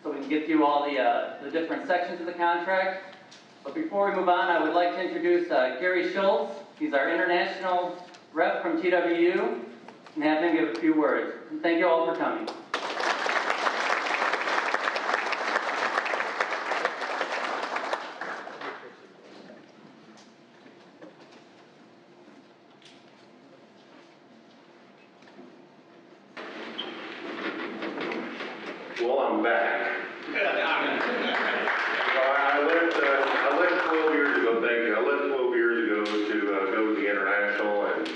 so we can get through all the different sections of the contract. But before we move on, I would like to introduce Gary Shults. He's our international rep from TWU, and have him give a few words. And thank you all for coming. Well, I'm back. I left 12 years ago, thank you. I left 12 years ago to go to the International, and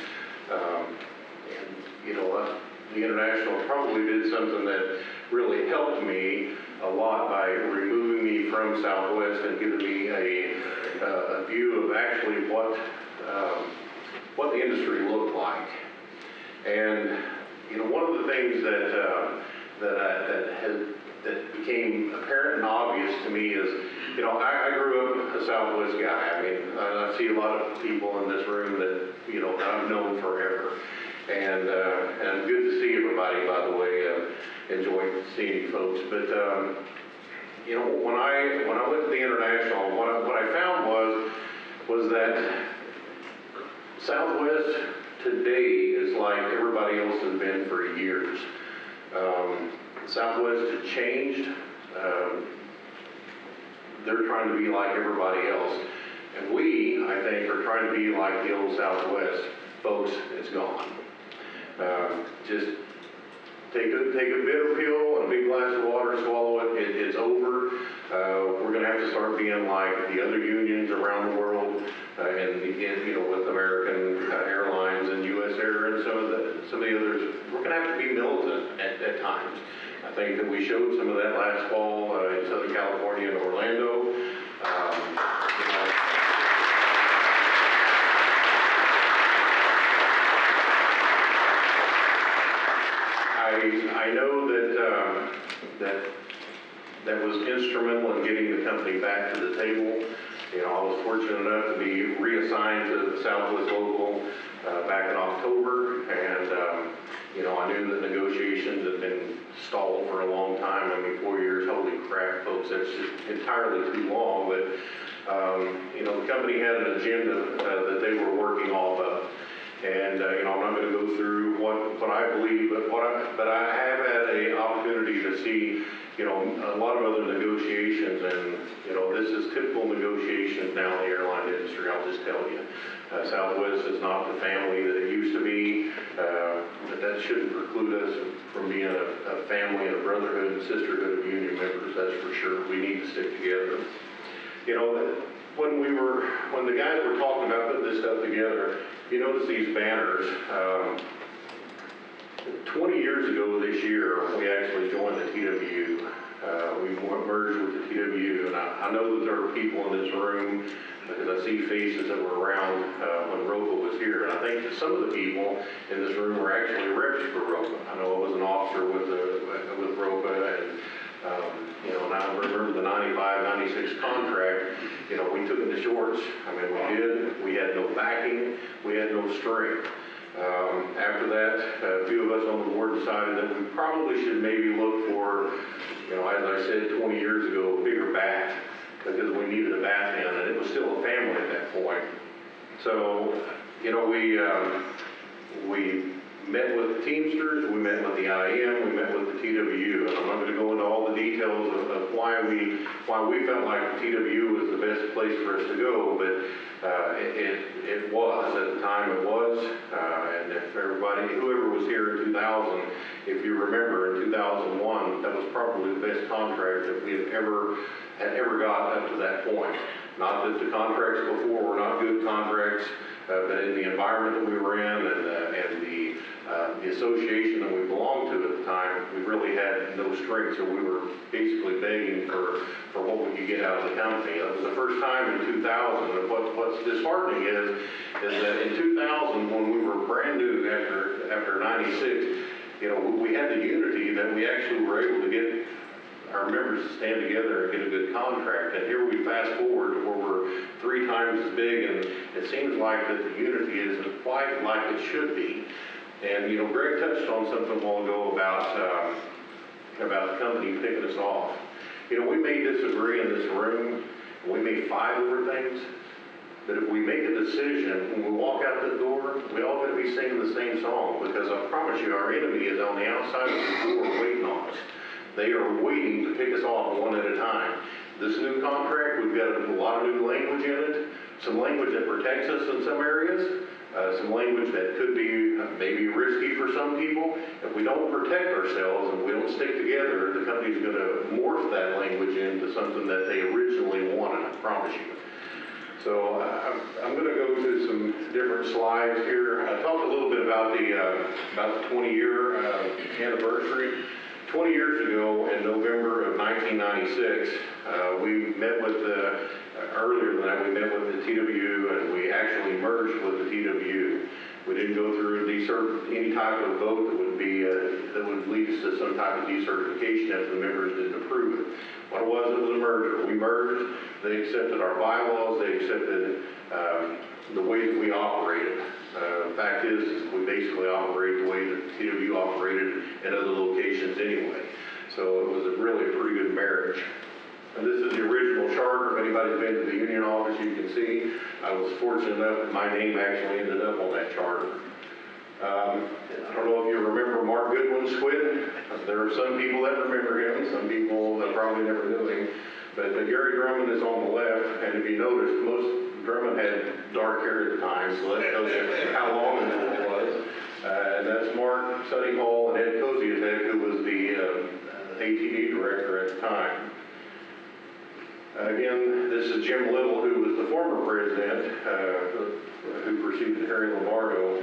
you know, the International probably did something that really helped me a lot by removing me from Southwest and giving me a view of actually what the industry looked like. And you know, one of the things that became apparent and obvious to me is, you know, I grew up a Southwest guy. I mean, I see a lot of people in this room that, you know, I've known forever. And good to see everybody, by the way. Enjoyed seeing you folks. But, you know, when I went to the International, what I found was that Southwest today is like everybody else has been for years. Southwest has changed. They're trying to be like everybody else. And we, I think, are trying to be like the old Southwest. Folks, it's gone. Just take a bitter pill and a big glass of water, swallow it. It's over. We're going to have to start being like the other unions around the world, and you know, with American Airlines and U.S. Air and some of the others. We're going to have to be militant at times. I think that we showed some of that last fall in Southern California and Orlando. You know, I know that was instrumental in getting the company back to the table. You know, I was fortunate enough to be reassigned to the Southwest local back in October, and you know, I knew that negotiations had been stalled for a long time. I mean, 4 years, holy crap, folks, that's just entirely too long. But you know, the company had an agenda that they were working off of. And you know, I'm not going to go through what I believe, but I have had an opportunity to see, you know, a lot of other negotiations, and you know, this is typical negotiations now in the airline industry. I'll just tell you, Southwest is not the family that it used to be. But that shouldn't preclude us from being a family and a brotherhood and sisterhood of union members. That's for sure. We need to stick together. You know, when the guys were talking about putting this stuff together, you notice these banners. 20 years ago this year, we actually joined the TWU. We merged with the TWU, and I know that there are people in this room, because I see faces that were around when ROPA was here. And I think that some of the people in this room were actually reps for ROPA. I know I was an officer with ROPA, and you know, and I remember the 95, 96 contract. You know, we took it to shorts. I mean, we did. We had no backing. We had no strength. After that, a few of us on the board decided that we probably should maybe look for, you know, as I said 20 years ago, a bigger bat, because we needed a bat then, and it was still a family at that point. So, you know, we met with the Teamsters, we met with the IM, we met with the TWU, and I'm not going to go into all the details of why we felt like the TWU was the best place for us to go, but it was, at the time it was, and if whoever was here in 2000, if you remember in 2001, that was probably the best contract that we had ever got up to that point. Not that the contracts before were not good contracts, but in the environment that we were in and the association that we belonged to at the time, we really had no strength, so we were basically begging for what we could get out of the company. That was the first time in 2000, and what's disheartening is that in 2000, when we were brand new after 96, you know, we had the unity that we actually were able to get our members to stand together and get a good contract. And here we fast forward to where we're 3 times as big, and it seems like that the unity isn't quite like it should be. And you know, Greg touched on something a while ago about the company picking us off. we may disagree in this room, and we may fight over things, but if we make a decision, when we walk out the door, we all gotta be singing the same song, because I promise you, our enemy is on the outside of the door waiting on us. They are waiting to pick us off one at a time. This new contract, we've got a lot of new language in it, some language that protects us in some areas, some language that could be maybe risky for some people. If we don't protect ourselves and we don't stick together, the company's going to morph that language into something that they originally wanted, I promise you. So I'm going to go to some different slides here. I talked a little bit about the 20-year anniversary. 20 years ago, in November of 1996, we met with earlier than that, we met with the TWU, and we actually merged with the TWU. We didn't go through any type of vote that would lead us to some type of decertification if the members didn't approve it. What it was a merger. We merged. They accepted our bylaws. They accepted the way that we operated. The fact is we basically operate the way that TWU operated in other locations anyway. So it was really a pretty good marriage. And this is the original charter. If anybody's been to the union office, you can see I was fortunate enough that my name actually ended up on that charter. I don't know if you remember Mark Goodwin's squid. There are some people that remember him, some people that probably never knew him. But Gary Drummond is on the left, and if you notice, Drummond had dark hair at the time, so that tells you how long ago it was. And that's Mark Sonny Hall and Ed Koziatek, who was the ATD director at the time. Again, this is Jim Little, who was the former president, who preceded Harry Lombardo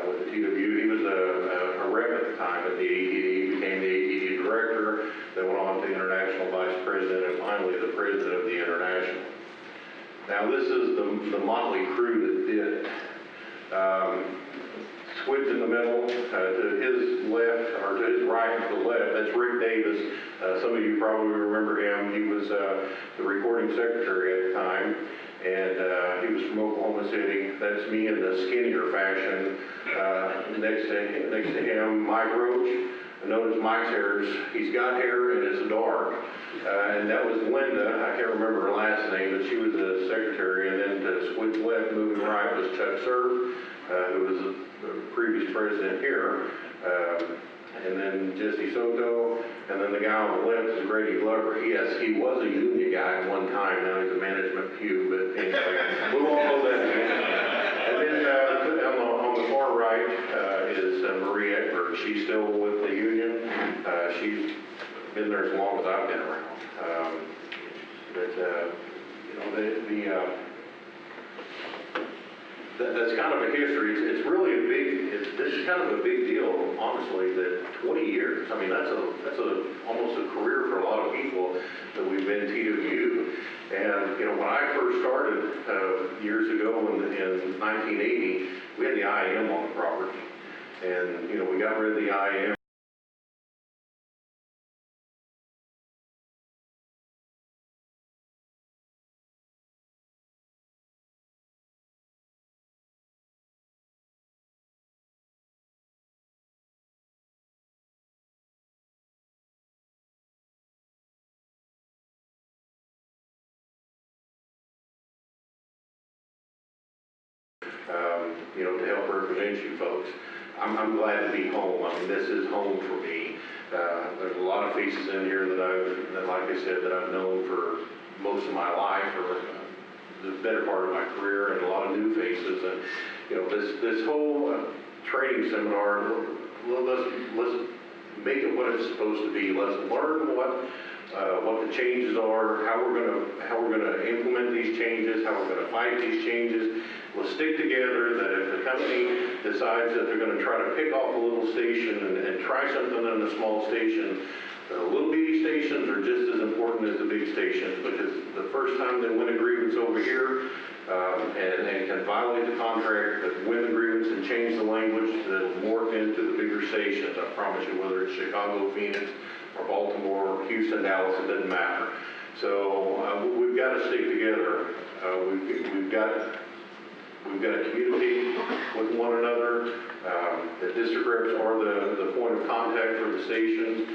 with the TWU. He was a rep at the time at the ATD, became the ATD director, then went on to international vice president, and finally the president of the international. Now this is the motley crew that did it. Squid's in the middle, to his left, or to his right, to the left, that's Rick Davis. Some of you probably remember him. He was the recording secretary at the time, and he was from Oklahoma City. That's me in the skinnier fashion. Next to him, Mike Roach. Notice Mike's hair, he's got hair and it's dark. And that was Linda, I can't remember her last name, but she was the secretary. And then to Squid's left, moving right, was Chuck Cerf, who was the previous president here. And then Jesse Soto, and then the guy on the left is Grady Glover. Yes, he was a union guy at one time, now he's a management pew, but anyway, we won't know that again. And then on the far right is Marie Eckberg. She's still with the union. She's been there as long as I've been around. That's kind of a history. It's really a big. This is kind of a big deal, honestly. That 20 years. I mean, that's almost a career for a lot of people that we've been TWU. And when I first started years ago in 1980, we had the IAM on the property, and we got rid of the IAM. To help represent you folks. I'm glad to be home. I mean, this is home for me. There's a lot of faces in here that like I said, that I've known for most of my life, or the better part of my career, and a lot of new faces. And this whole training seminar, let's make it what it's supposed to be. Let's learn what the changes are, how we're gonna implement these changes, how we're gonna fight these changes. We'll stick together. That if the company decides that they're going to try to pick off a little station and try something in a small station, the little bitty stations are just as important as the big stations, because the first time they win a grievance over here and can violate the contract, that win the grievance and change the language, that'll morph into the bigger stations. I promise you, whether it's Chicago, Phoenix, or Baltimore, Houston, Dallas, it doesn't matter. So we've got to stick together. We've got to communicate with one another. The district reps are the point of contact for the stations.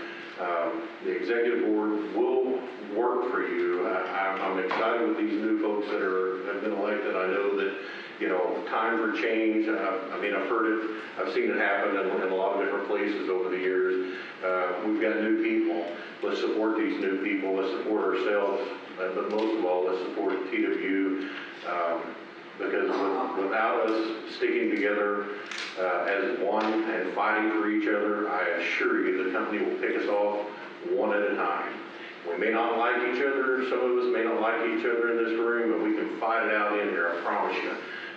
The executive board will work for you. I'm excited with these new folks that have been elected. I know that, you know, time for change. I mean, I've heard it, I've seen it happen in a lot of different places over the years. We've got new people. Let's support these new people. Let's support ourselves. But most of all, let's support TWU. Because without us sticking together as one and fighting for each other, I assure you the company will pick us off one at a time. We may not like each other, some of us may not like each other in this room, but we can fight it out in here, I promise you.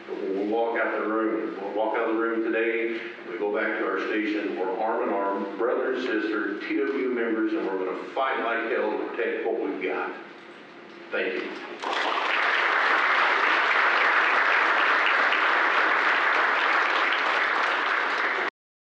But when we walk out the room, today, we go back to our station, we're arm in arm, brother and sister, TWU members, and we're gonna fight like hell to protect what we've got. Thank you.